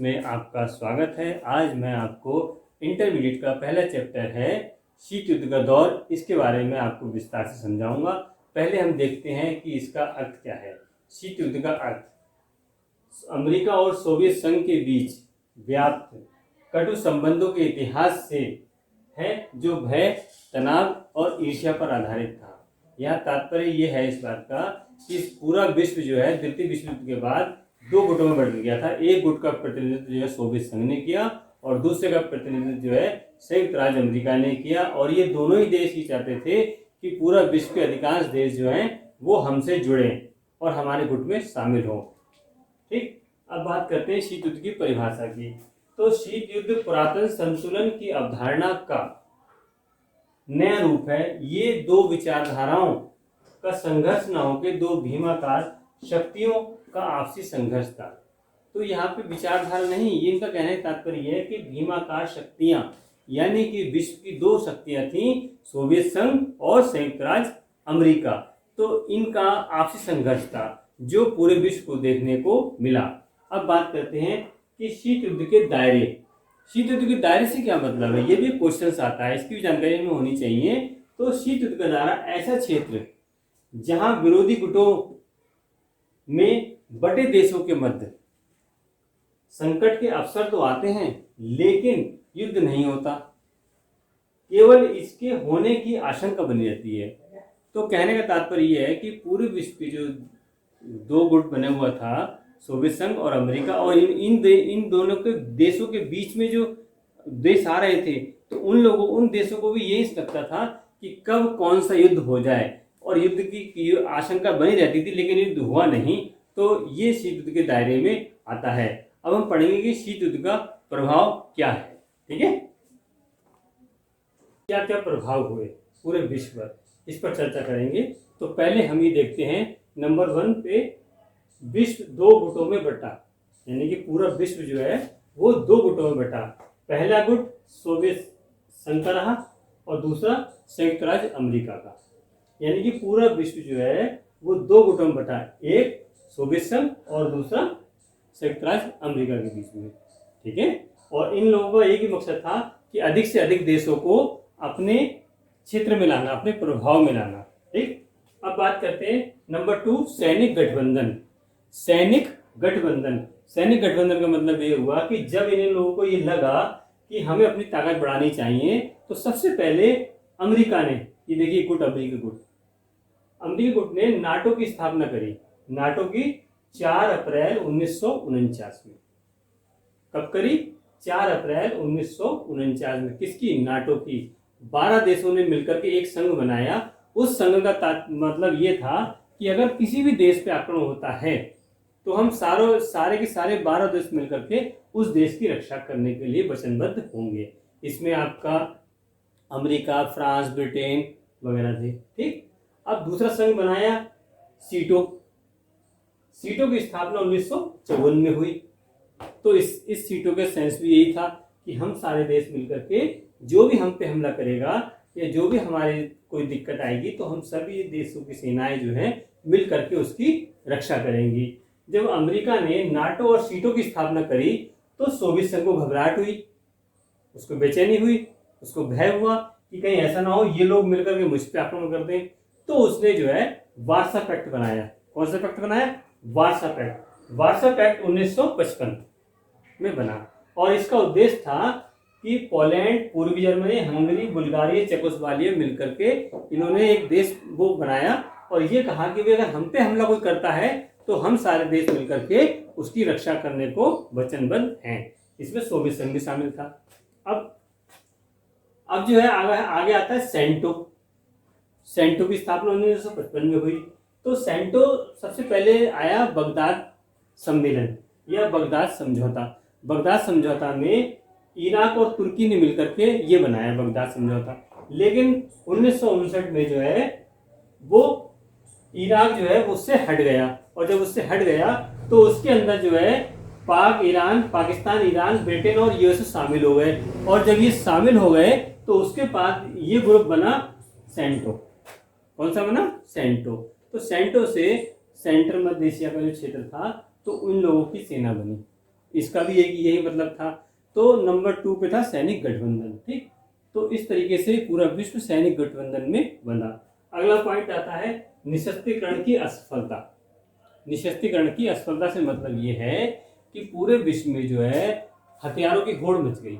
में आपका स्वागत है। आज मैं आपको इंटरमीडिएट का पहला चैप्टर है शीत युद्ध का दौर, इसके बारे में आपको विस्तार से समझाऊंगा। पहले हम देखते हैं कि इसका अर्थ क्या है। शीत युद्ध का अर्थ अमेरिका और सोवियत संघ के बीच व्याप्त कटु संबंधों के इतिहास से है, जो भय, तनाव और ईर्ष्या पर आधारित था। यहाँ तात्पर्य ये है इस बात का कि इस पूरा विश्व जो है द्वितीय विश्व युद्ध के बाद दो गुटों में बढ़ गया था। एक गुट का प्रतिनिधित्व जो है सोवियत संघ ने किया और दूसरे का प्रतिनिधित्व जो है संयुक्त राज्य अमेरिका ने किया। और ये दोनों ही देश ही चाहते थे कि पूरा विश्व के अधिकांश देश जो हैं वो हमसे जुड़े और हमारे गुट में शामिल हों। ठीक, अब बात करते हैं शीत युद्ध की परिभाषा की। तो शीत युद्ध पुरातन संतुलन की अवधारणा का नया रूप है। ये दो विचारधाराओं का संघर्ष न होकर दो भीमाकार शक्तियों का आपसी संघर्ष था। तो यहाँ पे विचारधारा नहीं, ये इनका कहने का तात्पर्य है कि भीमाकार शक्तियां यानी कि विश्व की दो शक्तियां थीं, सोवियत संघ और संयुक्त राज्य अमेरिका। तो इनका आपसी संघर्ष था जो पूरे विश्व को देखने को मिला। अब बात करते हैं कि शीत युद्ध के दायरे। शीत युद्ध के दायरे से क्या मतलब है, ये भी क्वेश्चन आता है, इसकी भी जानकारी हमें होनी चाहिए। तो शीत युद्ध का दायरा ऐसा क्षेत्र जहां विरोधी गुटों में बटे देशों के मध्य संकट के अवसर तो आते हैं लेकिन युद्ध नहीं होता, केवल इसके होने की आशंका बनी रहती है। तो कहने का तात्पर्य यह है कि पूरे विश्व की जो दो गुट बने हुआ था, सोवियत संघ और अमेरिका, और इन दोनों के देशों के बीच में जो देश आ रहे थे, तो उन देशों को भी यही लगता था कि कब कौन सा युद्ध हो जाए, और युद्ध की आशंका बनी रहती थी लेकिन युद्ध हुआ नहीं। तो ये शीत युद्ध के दायरे में आता है। अब हम पढ़ेंगे कि शीत युद्ध का प्रभाव क्या है। ठीक है, क्या क्या प्रभाव हुए पूरे विश्व पर, इस पर चर्चा करेंगे। तो पहले हम ये देखते हैं नंबर 1 पे, विश्व दो गुटों में बटा, यानी कि पूरा विश्व जो है वो दो गुटों में बटा। पहला गुट सोवियत संघ का रहा और दूसरा संयुक्त राज्य अमेरिका का, यानी कि पूरा विश्व जो है वो दो गुटों में बटा, एक सोवियत संघ और दूसरा संयुक्त राज्य अमेरिका के बीच में। ठीक है, और इन लोगों का एक ही मकसद था कि अधिक से अधिक देशों को अपने क्षेत्र में लाना, अपने प्रभाव में लाना। ठीक, अब बात करते हैं नंबर 2, सैनिक गठबंधन। सैनिक गठबंधन का मतलब ये हुआ कि जब इन लोगों को ये लगा कि हमें अपनी ताकत बढ़ानी चाहिए, तो सबसे पहले अमेरिका ने, ये देखिए गुट, अमेरिकी गुट ने नाटो की स्थापना करी। नाटो की 4 अप्रैल 1949 में। कब करी? 4 अप्रैल 1949 में। किसकी? नाटो की। 12 देशों ने मिलकर के एक संघ बनाया। उस संघ का मतलब ये था कि अगर किसी भी देश पे आक्रमण होता है तो हम सारे के सारे 12 देश मिलकर के उस देश की रक्षा करने के लिए वचनबद्ध होंगे। इसमें आपका अमेरिका, फ्रांस, ब्रिटेन वगैरह थे। ठीक, अब दूसरा संघ बनाया सीटो की स्थापना 1954 में हुई। तो इस सीटों का सेंस भी यही था कि हम सारे देश मिलकर के जो भी हम पे हमला करेगा या जो भी हमारी कोई दिक्कत आएगी तो हम सभी देशों की सेनाएं जो हैं मिल करके उसकी रक्षा करेंगी। जब अमेरिका ने नाटो और सीटो की स्थापना करी तो सोवियत संघ को घबराहट हुई, उसको बेचैनी हुई, उसको भय हुआ कि कहीं ऐसा ना हो ये लोग मिलकर के मुझ पर आक्रमण कर दें। तो उसने जो है वार्सा पैक्ट बनाया। कौन सा पैक्ट बनाया? वार्सा पैक्ट 1955 में बना, और इसका उद्देश्य था कि पोलैंड, पूर्वी जर्मनी, हंगरी, बुल्गारिया, चेकोस्लोवाकिया मिलकर के इन्होंने एक देश वो बनाया और ये कहा कि अगर हम पे हमला कोई करता है तो हम सारे देश मिलकर के उसकी रक्षा करने को वचनबद्ध हैं। इसमें सोवियत संघ भी शामिल था। अब जो है आगे आता है सेंटो की स्थापना 1955 में हुई। तो सेंटो सबसे पहले आया बगदाद सम्मेलन या बगदाद समझौता में इराक और तुर्की ने मिलकर के ये बनाया बगदाद समझौता। लेकिन 1959 में जो है वो इराक जो है उससे हट गया, और जब उससे हट गया तो उसके अंदर जो है पाकिस्तान, ईरान, ब्रिटेन और यूएसए शामिल हो गए। और जब ये शामिल हो गए तो उसके बाद ये ग्रुप बना सेंटो। कौन सा बना? सेंटो। तो सेंटो से सेंटर मध्य एशिया का जो क्षेत्र था तो उन लोगों की सेना बनी। इसका भी एक यही मतलब था। तो नंबर 2 पे था सैनिक गठबंधन। ठीक, तो इस तरीके से पूरा विश्व सैनिक गठबंधन में बंधा। अगला पॉइंट आता है निशस्त्रीकरण की असफलता। निशस्त्रीकरण की असफलता से मतलब ये है कि पूरे विश्व में जो है हथियारों की होड़ मच गई।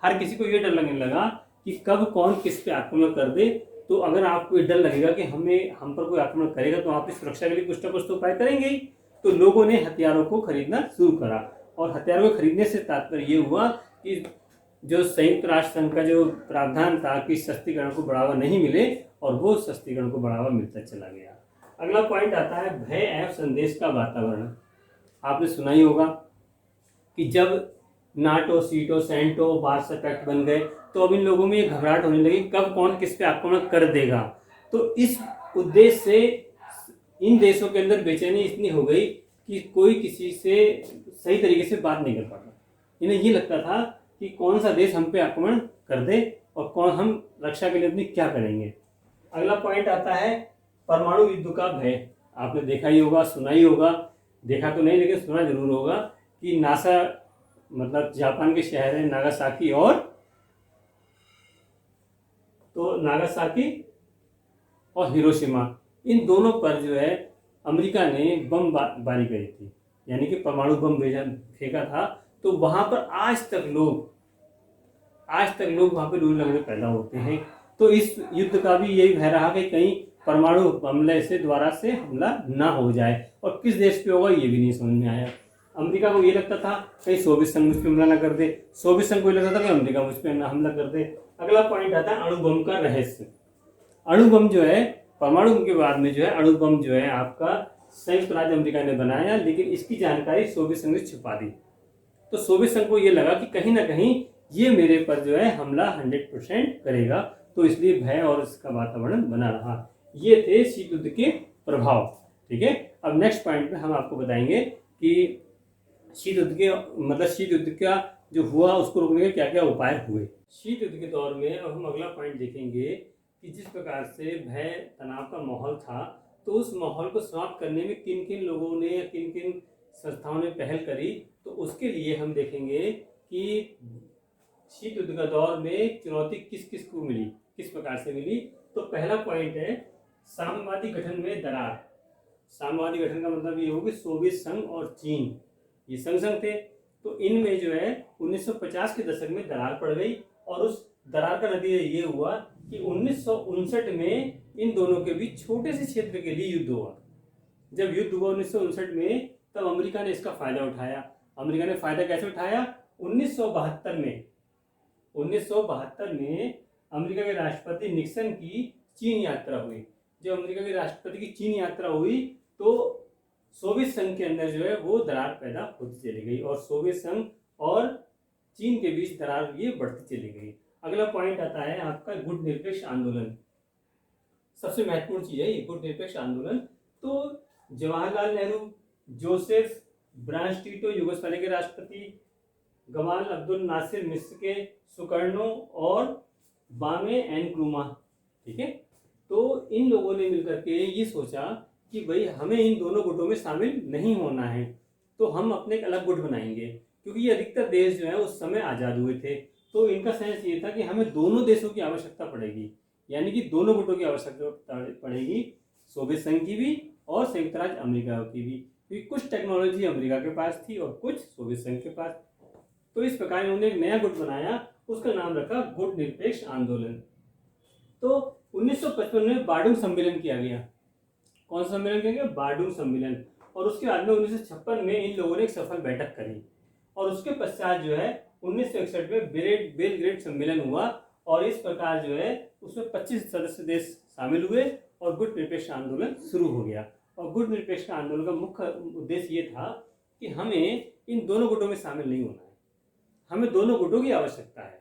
हर किसी को ये डर लगने लगा कि कब कौन किस पे आक्रमण कर दे। तो अगर आपको ये डर लगेगा कि हम पर कोई आक्रमण करेगा तो आप इस सुरक्षा के लिए कुछ ना कुछ तो उपाय करेंगे ही। तो लोगों ने हथियारों को खरीदना शुरू करा, और हथियारों को खरीदने से तात्पर्य ये हुआ कि जो संयुक्त राष्ट्र संघ का जो प्रावधान था कि सशस्त्रीकरण को बढ़ावा नहीं मिले, और वो सशस्त्रीकरण को बढ़ावा मिलता चला गया। अगला पॉइंट आता है भय एवं संदेश का वातावरण। आपने सुना ही होगा कि जब नाटो, सीटो, सेंटो, वार्सा पैक्ट बन गए तो अब इन लोगों में ये घबराहट होने लगी कब कौन किस पे आक्रमण कर देगा। तो इस उद्देश्य से इन देशों के अंदर बेचैनी इतनी हो गई कि कोई किसी से सही तरीके से बात नहीं कर पाता। इन्हें ये लगता था कि कौन सा देश हम पे आक्रमण कर दे और कौन हम रक्षा के लिए अपनी क्या करेंगे। अगला पॉइंट आता है परमाणु युद्ध का भय। आपने देखा ही होगा, सुना ही होगा, देखा तो नहीं लेकिन सुना जरूर होगा कि नासा मतलब जापान के शहर है नागासाकी, और तो नागासाकी और हिरोशिमा, इन दोनों पर जो है अमेरिका ने बम बारी करी थी, यानी कि परमाणु बम भेजा फेंका था। तो वहां पर आज तक लोग वहां पर लू लगने पैदा होते हैं। तो इस युद्ध का भी यही भय रहा कि कहीं परमाणु हमले से द्वारा से हमला ना हो जाए, और किस देश पे होगा ये भी नहीं समझ में आया। अमेरिका को ये लगता था कहीं सोवियत संघ मुझ पर हमला ना कर दे, सोवियत संघ को ये लगता था कि अमेरिका मुझ पर हमला कर दे। अगला पॉइंट आता है अणु बम का रहस्य। अणु बम जो है परमाणु बम के बाद में जो है अणु बम जो है आपका संयुक्त राज्य अमेरिका ने बनाया, लेकिन इसकी जानकारी सोवियत संघ ने छुपा दी। तो सोवियत संघ को ये लगा कि कहीं ना कहीं ये मेरे पर जो है हमला 100% करेगा, तो इसलिए भय और इसका वातावरण बना रहा। ये थे शीत युद्ध के प्रभाव। ठीक है, अब नेक्स्ट पॉइंट में हम आपको बताएंगे कि शीत युद्ध के मतलब शीत युद्ध का जो हुआ उसको रोकने के क्या क्या उपाय हुए। शीत युद्ध के दौर में अब हम अगला पॉइंट देखेंगे कि जिस प्रकार से भय तनाव का माहौल था, तो उस माहौल को समाप्त करने में किन किन लोगों ने या किन किन संस्थाओं ने पहल करी। तो उसके लिए हम देखेंगे कि शीत युद्ध का दौर में चुनौती किस किस को मिली, किस प्रकार से मिली। तो पहला पॉइंट है साम्यवादी गठन में दरार। साम्यवादी गठन का मतलब ये हो कि सोवियत संघ और चीन ये संग थे। तो इनमें जो है 1950 के दशक में दरार पड़ गई, और उस दरार का नतीजा ये हुआ कि 1959 में इन दोनों के बीच छोटे से क्षेत्र के लिए युद्ध हुआ। जब युद्ध हुआ 1959 में, तब अमेरिका ने इसका फायदा उठाया। अमेरिका ने फायदा कैसे उठाया? 1972 में अमेरिका के राष्ट्रपति निक्सन की चीन यात्रा हुई। जब अमेरिका के राष्ट्रपति की चीन यात्रा हुई तो सोवियत संघ के अंदर जो है वो दरार पैदा होती चली गई, और सोवियत संघ और चीन के बीच दरार ये बढ़ती चली गई। अगला पॉइंट आता है आपका गुट निरपेक्ष आंदोलन। सबसे महत्वपूर्ण चीज है ये गुट निरपेक्ष आंदोलन। तो Jawaharlal Nehru, Joseph Broz Tito Yugoslavia के राष्ट्रपति, गमाल अब्दुल नासिर मिस्र के, सुकर्णो और बामे एनक्रुमा, ठीक है, तो इन लोगों ने मिलकर के ये सोचा कि भाई हमें इन दोनों गुटों में शामिल नहीं होना है, तो हम अपने एक अलग गुट बनाएंगे। क्योंकि ये अधिकतर देश जो है उस समय आज़ाद हुए थे, तो इनका सेंस ये था कि हमें दोनों देशों की आवश्यकता पड़ेगी, यानी कि दोनों गुटों की आवश्यकता पड़ेगी, सोवियत संघ की भी और संयुक्त राज्य अमेरिका की भी, क्योंकि कुछ टेक्नोलॉजी अमेरिका के पास थी और कुछ सोवियत संघ के पास। तो इस प्रकार उन्होंने एक नया गुट बनाया, उसका नाम रखा गुट निरपेक्ष आंदोलन। तो 1955 में बार्डूंग सम्मेलन किया गया। कौन सा सम्मेलन किया गया? बार्डूंग सम्मेलन। और उसके बाद में 1956 में इन लोगों ने एक सफल बैठक करी, और उसके पश्चात जो है 1961 में बेलग्रेड सम्मेलन हुआ, और इस प्रकार जो है उसमें 25 सदस्य देश शामिल हुए और गुट निरपेक्ष आंदोलन शुरू हो गया। और गुट निरपेक्ष आंदोलन का मुख्य उद्देश्य ये था कि हमें इन दोनों गुटों में शामिल नहीं होना है, हमें दोनों गुटों की आवश्यकता है,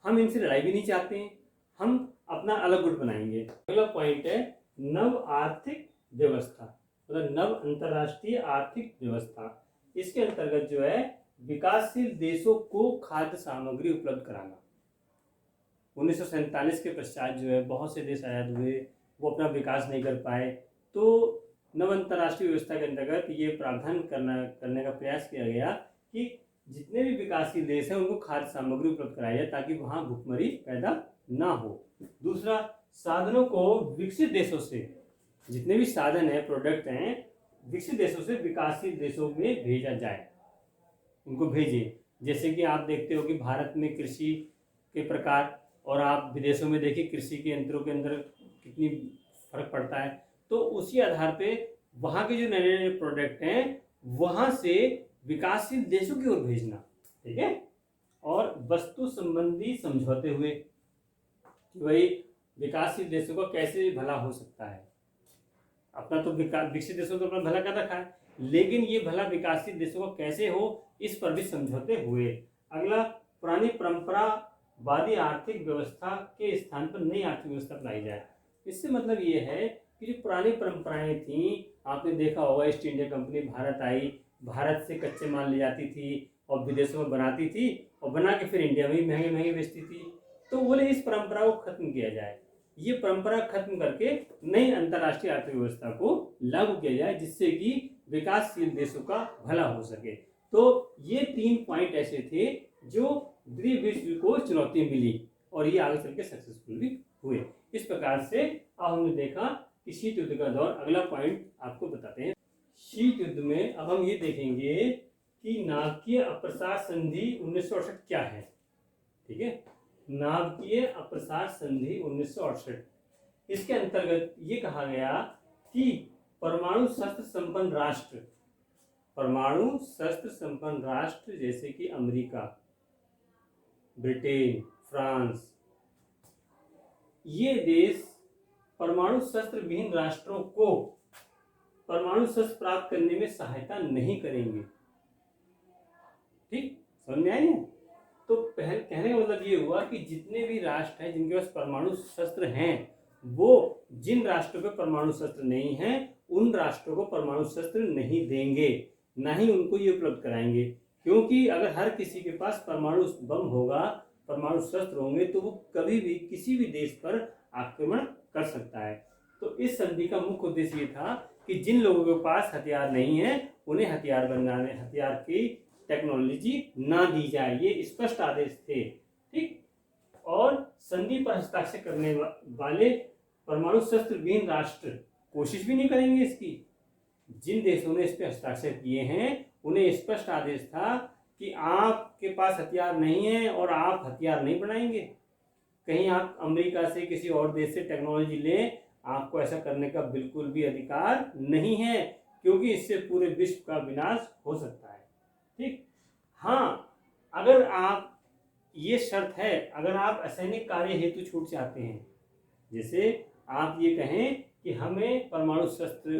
हम इनसे लड़ाई भी नहीं चाहते हैं, हम अपना अलग गुट बनाएंगे। अगला पॉइंट है नव आर्थिक व्यवस्था, मतलब नव अंतर्राष्ट्रीय आर्थिक व्यवस्था। इसके अंतर्गत जो है विकासशील देशों को खाद्य सामग्री उपलब्ध कराना। 1947 के पश्चात जो है बहुत से देश आजाद हुए, वो अपना विकास नहीं कर पाए, तो नव अंतर्राष्ट्रीय व्यवस्था के अंतर्गत ये प्रावधान करने का प्रयास किया गया कि जितने भी विकासशील देश हैं उनको खाद्य सामग्री उपलब्ध कराई जाए ताकि वहाँ भुखमरी पैदा ना हो। दूसरा, साधनों को विकसित देशों से, जितने भी साधन है, प्रोडक्ट हैं, विकसित देशों से विकासशील देशों में भेजा जाए, उनको भेजें। जैसे कि आप देखते हो कि भारत में कृषि के प्रकार और आप विदेशों में देखिए कृषि के यंत्रों के अंदर कितनी फर्क पड़ता है। तो उसी आधार पे वहाँ के जो नए नए प्रोडक्ट हैं वहाँ से विकासशील देशों की ओर भेजना, ठीक है। और वस्तु संबंधी समझौते हुए कि भाई विकासशील देशों का कैसे भला हो सकता है। अपना तो विकसित देशों तो अपना भला कर रखा है, लेकिन ये भला विकासशील देशों का कैसे हो, इस पर भी समझौते हुए। अगला, पुरानी परंपरावादी आर्थिक व्यवस्था के स्थान पर नई आर्थिक व्यवस्था अपनाई जाए। इससे मतलब ये है कि जो पुरानी परंपराएं थी, आपने देखा होगा ईस्ट इंडिया कंपनी भारत आई, भारत से कच्चे माल ले जाती थी और विदेशों में बनाती थी और बना के फिर इंडिया में ही महंगे महंगे बेचती थी। तो बोले इस परंपरा को खत्म किया जाए, ये परंपरा खत्म करके नई अंतर्राष्ट्रीय आर्थिक व्यवस्था को लागू किया जाए जिससे कि विकासशील देशों का भला हो सके। तो ये 3 पॉइंट ऐसे थे जो द्वितीय विश्व युद्ध को चुनौती मिली और ये आगे चल के सक्सेसफुल भी हुए। इस प्रकार से अब हमने देखा कि शीत युद्ध का दौर। अगला पॉइंट आपको बताते हैं। शीत युद्ध में अब हम ये देखेंगे कि नाभिकीय अप्रसार संधि 1968 क्या है, ठीक है। नाभिकीय अप्रसार संधि 1968, इसके अंतर्गत ये कहा गया कि परमाणु शस्त्र संपन्न राष्ट्र, परमाणु शस्त्र संपन्न राष्ट्र जैसे कि अमेरिका, ब्रिटेन, फ्रांस, ये देश परमाणु शस्त्र विहीन राष्ट्रों को परमाणु शस्त्र प्राप्त करने में सहायता नहीं करेंगे। ठीक, समझ में आई है। तो पहले कहने का मतलब ये हुआ कि जितने भी राष्ट्र हैं जिनके पास परमाणु शस्त्र हैं, वो जिन राष्ट्रों पे परमाणु शस्त्र नहीं हैं उन राष्ट्रों को परमाणु शस्त्र नहीं देंगे, ना ही उनको ये उपलब्ध कराएंगे। क्योंकि अगर हर किसी के पास परमाणु बम होगा, परमाणु शस्त्र होंगे, तो वो कभी भी किसी भी देश पर आक्रमण कर सकता है। तो इस संधि का मुख्य उद्देश्य ये था कि जिन लोगों के पास हथियार नहीं है उन्हें हथियार बनाने, हथियार की टेक्नोलॉजी ना दी जाए, ये स्पष्ट आदेश थे। ठीक, और संधि पर हस्ताक्षर करने वाले परमाणु शस्त्र विहीन राष्ट्र कोशिश भी नहीं करेंगे इसकी। जिन देशों ने इस पर हस्ताक्षर किए हैं उन्हें स्पष्ट आदेश था कि आपके पास हथियार नहीं है और आप हथियार नहीं बनाएंगे। कहीं आप अमेरिका से, किसी और देश से टेक्नोलॉजी लें, आपको ऐसा करने का बिल्कुल भी अधिकार नहीं है, क्योंकि इससे पूरे विश्व का विनाश हो सकता है। ठीक, हाँ, अगर आप, ये शर्त है, अगर आप असैनिक कार्य हेतु छूट चाहते हैं, जैसे आप ये कहें कि हमें परमाणु शस्त्र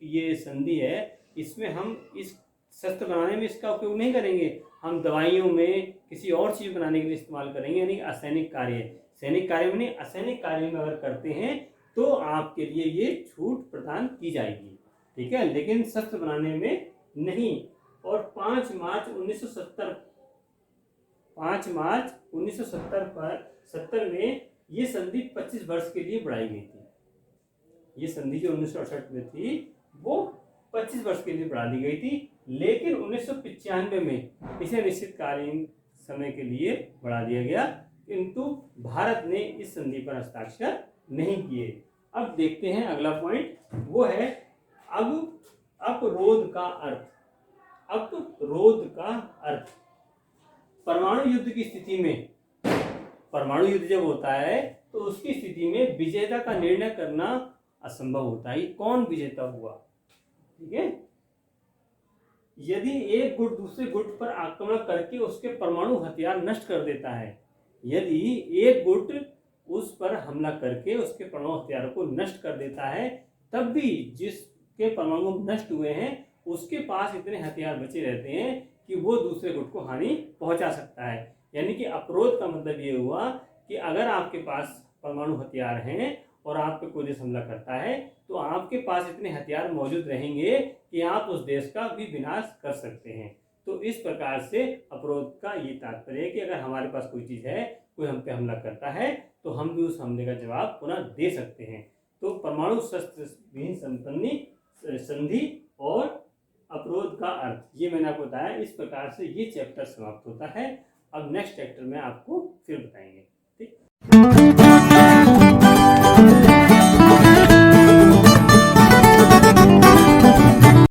की ये संधि है, इसमें हम इस शस्त्र बनाने में इसका उपयोग नहीं करेंगे, हम दवाइयों में किसी और चीज़ बनाने के लिए इस्तेमाल करेंगे, यानी असैनिक कार्य। सैनिक कार्य में, असैनिक कार्य में अगर करते हैं तो आपके लिए ये छूट प्रदान की जाएगी, ठीक है, लेकिन शस्त्र बनाने में नहीं। और 5 मार्च 1970 पर 70 में ये संधि 25 वर्ष के लिए बढ़ाई गई थी। ये संधि जो 1968 में थी वो 25 वर्ष के लिए बढ़ा दी गई थी, लेकिन 1995 में इसे निश्चितकालीन समय के लिए बढ़ा दिया गया, किंतु भारत ने इस संधि पर हस्ताक्षर नहीं किए। अब देखते हैं अगला पॉइंट, वो है अपरोध का अर्थ। अपरोध का अर्थ, परमाणु युद्ध की स्थिति में, परमाणु युद्ध जब होता है तो उसकी स्थिति में विजेता का निर्णय करना असंभव होता है। कौन विजेता हुआ, ठीक है। यदि एक गुट दूसरे गुट पर आक्रमण करके उसके परमाणु हथियार नष्ट कर देता है, यदि एक गुट उस पर हमला करके उसके परमाणु हथियारों को नष्ट कर देता है, तब भी जिसके परमाणु नष्ट हुए हैं उसके पास इतने हथियार बचे रहते हैं कि वो दूसरे गुट को हानि पहुंचा सकता है। यानी कि अपरोध का मतलब ये हुआ कि अगर आपके पास परमाणु हथियार हैं और आप पे कोई देश हमला करता है तो आपके पास इतने हथियार मौजूद रहेंगे कि आप उस देश का भी विनाश कर सकते हैं। तो इस प्रकार से अपरोध का ये तात्पर्य है कि अगर हमारे पास कोई चीज़ है, कोई हम पे हमला करता है तो हम भी उस हमले का जवाब पुनः दे सकते हैं। तो परमाणु शस्त्र विहीन संधि और अपरोध का अर्थ, ये मैंने आपको बताया। इस प्रकार से ये चैप्टर समाप्त होता है। अब नेक्स्ट चैप्टर में आपको फिर बताएंगे।